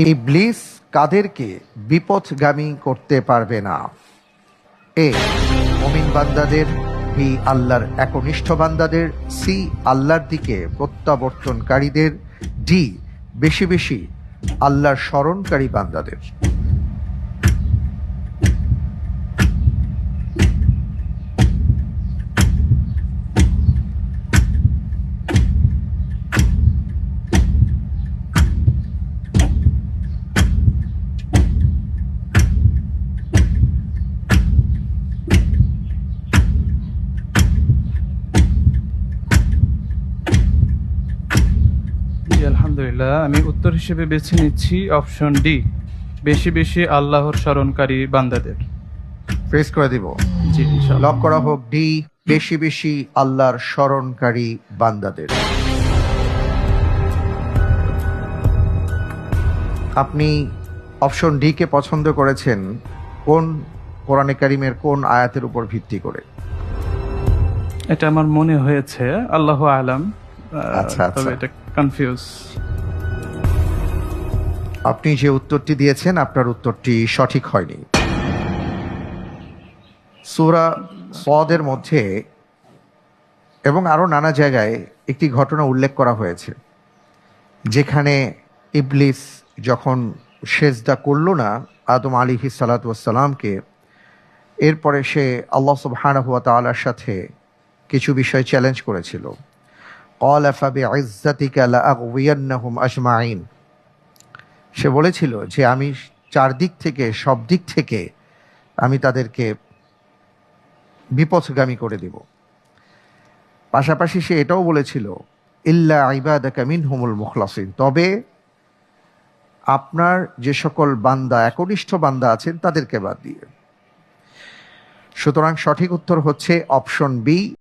ইবলিস কাদেরকে বিপথগামী করতে পারবে না? এ, মুমিন বান্দাদের। বি, আল্লাহর একনিষ্ঠ বান্দাদের। সি, আল্লাহর দিকে প্রত্যাবর্তনকারীদের। ডি, বেশি বেশি আল্লাহর স্মরণকারী বান্দাদের। জি আলহামদুলিল্লাহ, আমি উত্তর হিসেবে বেছে নিচ্ছি অপশন ডি, বেশি বেশি আল্লাহর স্মরণকারী বান্দাদের। প্রেস করে দিব। জি ইনশাআল্লাহ। লক করা হোক ডি, বেশি বেশি আল্লাহর স্মরণকারী বান্দাদের। আপনি অপশন ডি কে পছন্দ করেছেন কোন কোরআনে কারিমের কোন আয়াতের উপর ভিত্তি করে? এটা আমার মনে হয়েছে, আল্লাহ আলাম। আচ্ছা, তবে আচ্ছা। এটা কনফিউজ। আপনি যে উত্তরটি দিয়েছেন আপনার উত্তরটি সঠিক হয়নি। সূরা সদের মধ্যে এবং আরো নানা জায়গায় একটি ঘটনা উল্লেখ করা হয়েছে, যেখানে ইবলিস যখন সেজদা করল না আদম আলাইহিস সালাতু ওয়াস সালামকে, এরপরে সে আল্লাহ সুবহানাহু ওয়া তাআলার সাথে কিছু বিষয় চ্যালেঞ্জ করেছিল। ক্বালা ফাবিইজ্জাতিকা লাআগওয়িয়ান্নাহুম আজমাইন। সে বলেছিল যে আমি চারদিক থেকে, সব দিক থেকে আমি তাদেরকে বিপথগামী করে দিব। পাশাপাশি সে এটাও বলেছিল ইল্লা ইবাদাকা মিনহুমুল মুখলাসিন, তবে আপনার যে সকল বান্দা, একনিষ্ঠ বান্দা আছেন তাদেরকে বাদ দিয়ে। সুতরাং সঠিক উত্তর হচ্ছে অপশন বি,